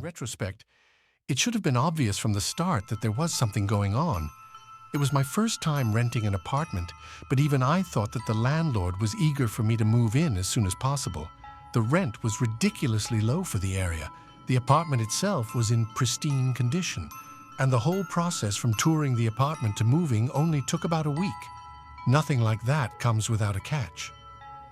retrospect, it should have been obvious from the start that there was something going on. It was my first time renting an apartment, but even I thought that the landlord was eager for me to move in as soon as possible. The rent was ridiculously low for the area. The apartment itself was in pristine condition, and the whole process from touring the apartment to moving only took about a week. Nothing like that comes without a catch.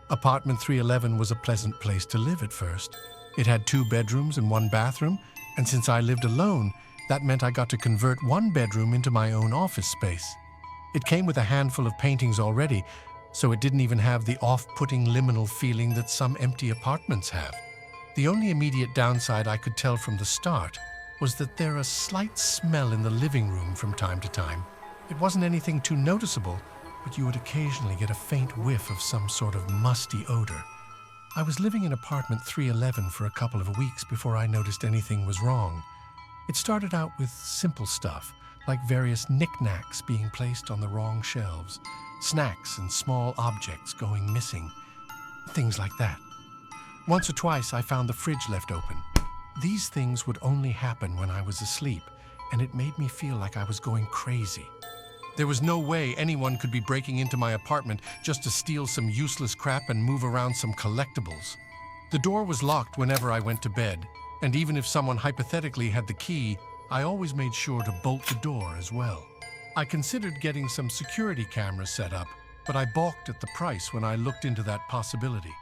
Apartment 311 was a pleasant place to live at first. It had 2 bedrooms and 1 bathroom, and since I lived alone, that meant I got to convert 1 bedroom into my own office space. It came with a handful of paintings already, so it didn't even have the off-putting liminal feeling that some empty apartments have. The only immediate downside I could tell from the start was that there was a slight smell in the living room from time to time. It wasn't anything too noticeable, but you would occasionally get a faint whiff of some sort of musty odor. I was living in apartment 311 for a couple of weeks before I noticed anything was wrong. It started out with simple stuff, like various knickknacks being placed on the wrong shelves, snacks and small objects going missing, things like that. Once or twice I found the fridge left open. These things would only happen when I was asleep, and it made me feel like I was going crazy. There was no way anyone could be breaking into my apartment just to steal some useless crap and move around some collectibles. The door was locked whenever I went to bed, and even if someone hypothetically had the key, I always made sure to bolt the door as well. I considered getting some security cameras set up, but I balked at the price when I looked into that possibility.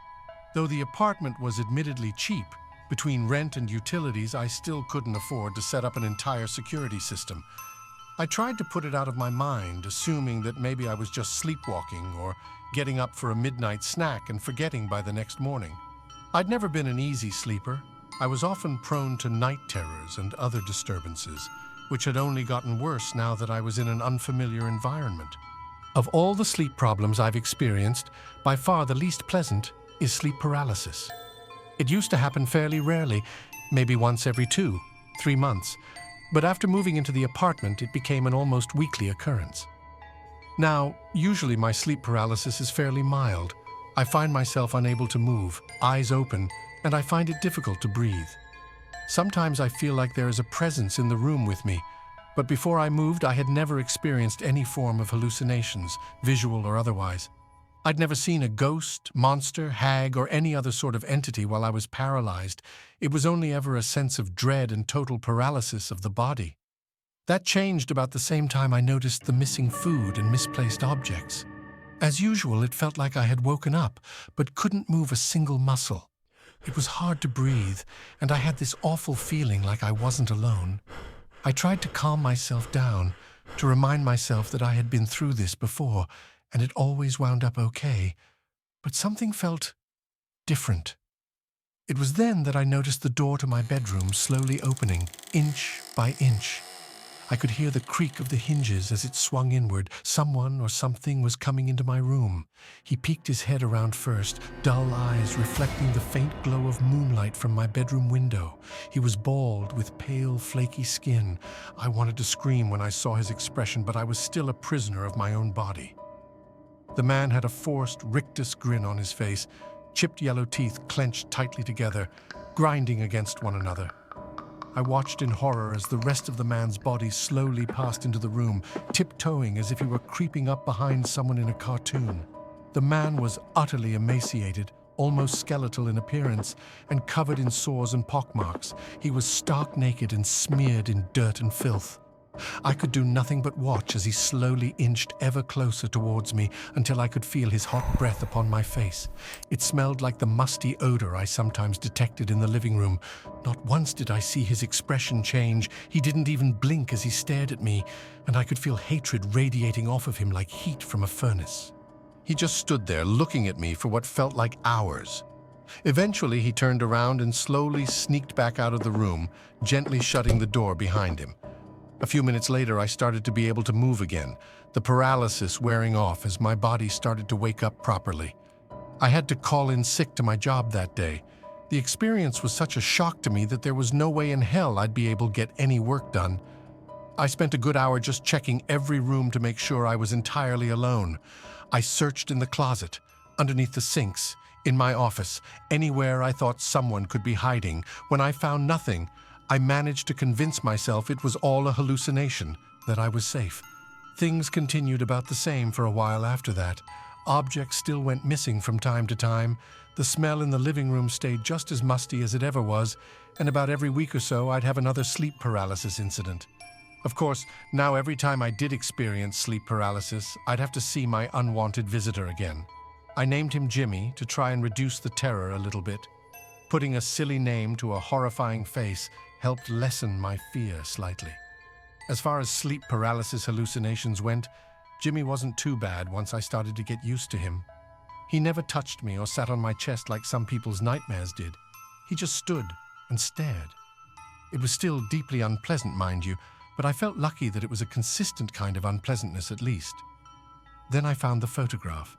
Though the apartment was admittedly cheap, between rent and utilities, I still couldn't afford to set up an entire security system. I tried to put it out of my mind, assuming that maybe I was just sleepwalking or getting up for a midnight snack and forgetting by the next morning. I'd never been an easy sleeper. I was often prone to night terrors and other disturbances, which had only gotten worse now that I was in an unfamiliar environment. Of all the sleep problems I've experienced, by far the least pleasant is sleep paralysis. It used to happen fairly rarely, maybe once every 2-3 months, but after moving into the apartment, it became an almost weekly occurrence. Now, usually my sleep paralysis is fairly mild. I find myself unable to move, eyes open, and I find it difficult to breathe. Sometimes I feel like there is a presence in the room with me, but before I moved, I had never experienced any form of hallucinations, visual or otherwise. I'd never seen a ghost, monster, hag, or any other sort of entity while I was paralyzed. It was only ever a sense of dread and total paralysis of the body. That changed about the same time I noticed the missing food and misplaced objects. As usual, it felt like I had woken up, but couldn't move a single muscle. It was hard to breathe, and I had this awful feeling like I wasn't alone. I tried to calm myself down, to remind myself that I had been through this before, and it always wound up okay, but something felt different. It was then that I noticed the door to my bedroom slowly opening, inch by inch. I could hear the creak of the hinges as it swung inward. Someone or something was coming into my room. He peeked his head around first, dull eyes reflecting the faint glow of moonlight from my bedroom window. He was bald, with pale, flaky skin. I wanted to scream when I saw his expression, but I was still a prisoner of my own body. The man had a forced, rictus grin on his face, chipped yellow teeth clenched tightly together, grinding against one another. I watched in horror as the rest of the man's body slowly passed into the room, tiptoeing as if he were creeping up behind someone in a cartoon. The man was utterly emaciated, almost skeletal in appearance, and covered in sores and pockmarks. He was stark naked and smeared in dirt and filth. I could do nothing but watch as he slowly inched ever closer towards me until I could feel his hot breath upon my face. It smelled like the musty odor I sometimes detected in the living room. Not once did I see his expression change. He didn't even blink as he stared at me, and I could feel hatred radiating off of him like heat from a furnace. He just stood there looking at me for what felt like hours. Eventually, he turned around and slowly sneaked back out of the room, gently shutting the door behind him. A few minutes later, I started to be able to move again, the paralysis wearing off as my body started to wake up properly. I had to call in sick to my job that day. The experience was such a shock to me that there was no way in hell I'd be able to get any work done. I spent a good hour just checking every room to make sure I was entirely alone. I searched in the closet, underneath the sinks, in my office, anywhere I thought someone could be hiding. When I found nothing, I managed to convince myself it was all a hallucination, that I was safe. Things continued about the same for a while after that. Objects still went missing from time to time. The smell in the living room stayed just as musty as it ever was, and about every week or so I'd have another sleep paralysis incident. Of course, now every time I did experience sleep paralysis, I'd have to see my unwanted visitor again. I named him Jimmy to try and reduce the terror a little bit. Putting a silly name to a horrifying face helped lessen my fear slightly. As far as sleep paralysis hallucinations went, Jimmy wasn't too bad once I started to get used to him. He never touched me or sat on my chest like some people's nightmares did. He just stood and stared. It was still deeply unpleasant, mind you, but I felt lucky that it was a consistent kind of unpleasantness at least. Then I found the photograph.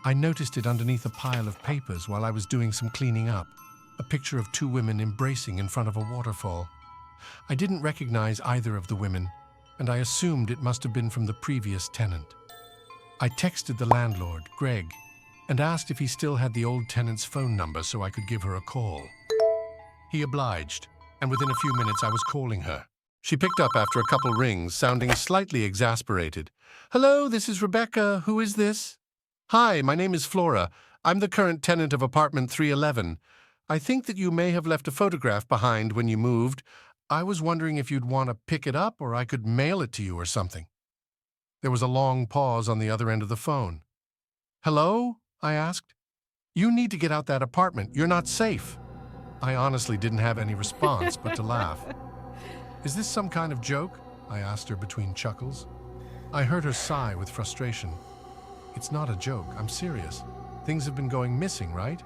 I noticed it underneath a pile of papers while I was doing some cleaning up, a picture of two women embracing in front of a waterfall. I didn't recognize either of the women, and I assumed it must have been from the previous tenant. I texted the landlord, Greg, and asked if he still had the old tenant's phone number so I could give her a call. He obliged, and within a few minutes I was calling her. She picked up after a couple rings, sounding slightly exasperated. "Hello, this is Rebecca. Who is this?" "Hi, my name is Flora. I'm the current tenant of apartment 311. I think that you may have left a photograph behind when you moved. I was wondering if you'd want to pick it up or I could mail it to you or something." There was a long pause on the other end of the phone. "Hello?" I asked. "You need to get out that apartment. You're not safe." I honestly didn't have any response but to laugh. "Is this some kind of joke?" I asked her between chuckles. I heard her sigh with frustration. "It's not a joke. I'm serious. Things have been going missing, right?"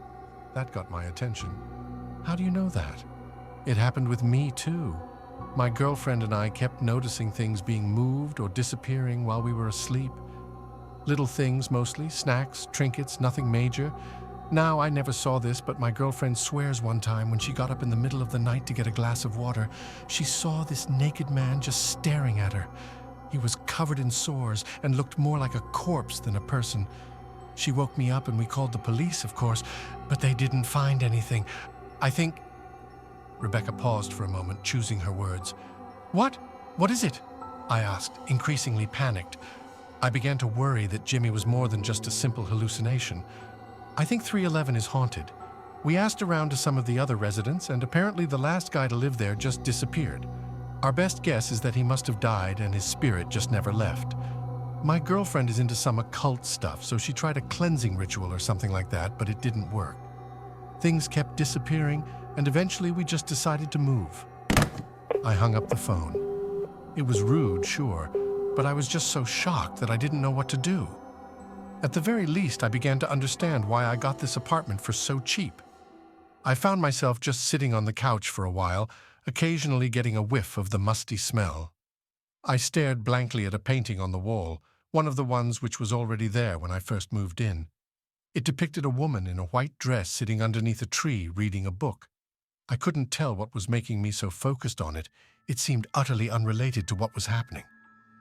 That got my attention. "How do you know that?" "It happened with me, too. My girlfriend and I kept noticing things being moved or disappearing while we were asleep. Little things mostly, snacks, trinkets, nothing major. Now, I never saw this, but my girlfriend swears one time when she got up in the middle of the night to get a glass of water, she saw this naked man just staring at her. He was covered in sores and looked more like a corpse than a person. She woke me up and we called the police, of course, but they didn't find anything. I think..." Rebecca paused for a moment, choosing her words. "What? What is it?" I asked, increasingly panicked. I began to worry that Jimmy was more than just a simple hallucination. "I think 311 is haunted. We asked around to some of the other residents, and apparently the last guy to live there just disappeared. Our best guess is that he must have died and his spirit just never left. My girlfriend is into some occult stuff, so she tried a cleansing ritual or something like that, but it didn't work. Things kept disappearing, and eventually we just decided to move." I hung up the phone. It was rude, sure, but I was just so shocked that I didn't know what to do. At the very least, I began to understand why I got this apartment for so cheap. I found myself just sitting on the couch for a while, occasionally getting a whiff of the musty smell. I stared blankly at a painting on the wall, one of the ones which was already there when I first moved in. It depicted a woman in a white dress sitting underneath a tree reading a book. I couldn't tell what was making me so focused on it. It seemed utterly unrelated to what was happening.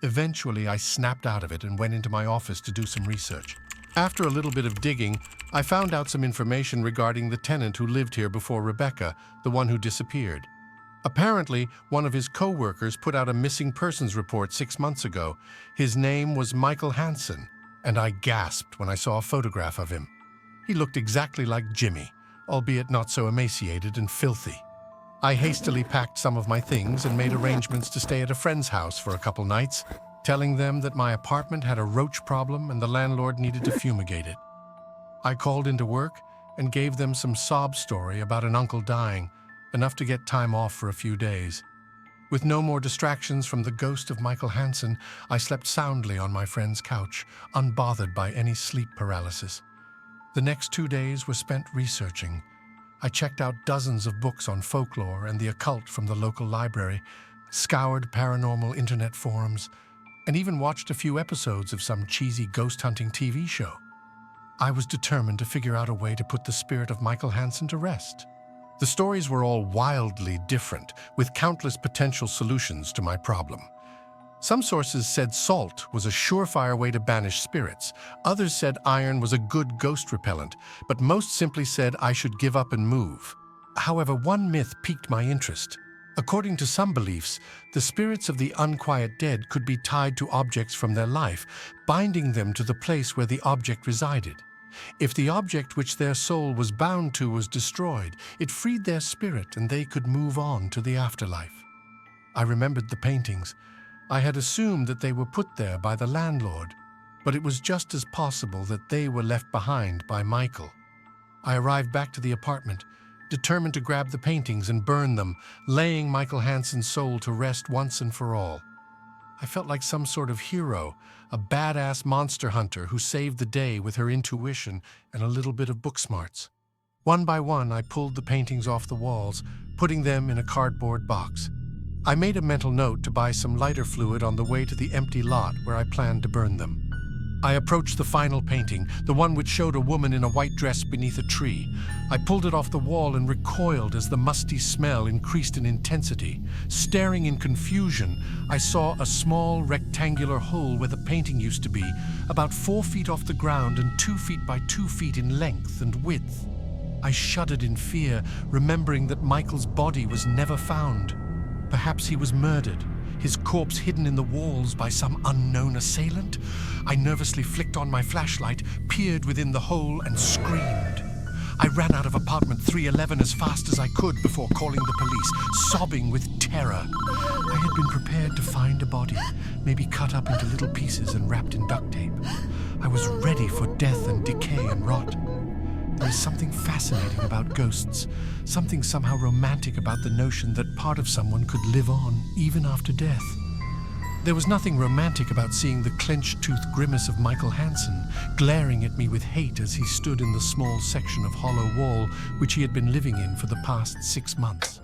Eventually, I snapped out of it and went into my office to do some research. After a little bit of digging, I found out some information regarding the tenant who lived here before Rebecca, the one who disappeared. Apparently, one of his co-workers put out a missing persons report 6 months ago. His name was Michael Hansen, and I gasped when I saw a photograph of him. He looked exactly like Jimmy, albeit not so emaciated and filthy. I hastily packed some of my things and made arrangements to stay at a friend's house for a couple nights, telling them that my apartment had a roach problem and the landlord needed to fumigate it. I called into work and gave them some sob story about an uncle dying, enough to get time off for a few days. With no more distractions from the ghost of Michael Hansen, I slept soundly on my friend's couch, unbothered by any sleep paralysis. The next 2 days were spent researching. I checked out dozens of books on folklore and the occult from the local library, scoured paranormal internet forums, and even watched a few episodes of some cheesy ghost-hunting TV show. I was determined to figure out a way to put the spirit of Michael Hansen to rest. The stories were all wildly different, with countless potential solutions to my problem. Some sources said salt was a surefire way to banish spirits. Others said iron was a good ghost repellent, but most simply said I should give up and move. However, one myth piqued my interest. According to some beliefs, the spirits of the unquiet dead could be tied to objects from their life, binding them to the place where the object resided. If the object which their soul was bound to was destroyed, it freed their spirit and they could move on to the afterlife. I remembered the paintings. I had assumed that they were put there by the landlord, but it was just as possible that they were left behind by Michael. I arrived back to the apartment, determined to grab the paintings and burn them, laying Michael Hansen's soul to rest once and for all. I felt like some sort of hero, a badass monster hunter who saved the day with her intuition and a little bit of book smarts. One by one, I pulled the paintings off the walls, putting them in a cardboard box. I made a mental note to buy some lighter fluid on the way to the empty lot where I planned to burn them. I approached the final painting, the one which showed a woman in a white dress beneath a tree. I pulled it off the wall and recoiled as the musty smell increased in intensity. Staring in confusion, I saw a small rectangular hole where the painting used to be, about 4 feet off the ground and 2 feet by 2 feet in length and width. I shuddered in fear, remembering that Michael's body was never found. Perhaps he was murdered, his corpse hidden in the walls by some unknown assailant. I nervously flicked on my flashlight, peered within the hole, and screamed. I ran out of apartment 311 as fast as I could before calling the police, sobbing with terror. I had been prepared to find a body, maybe cut up into little pieces and wrapped in duct tape. I was ready for death and decay and rot. There is something fascinating about ghosts, something somehow romantic about the notion that part of someone could live on even after death. There was nothing romantic about seeing the clenched-toothed grimace of Michael Hansen, glaring at me with hate as he stood in the small section of hollow wall which he had been living in for the past 6 months.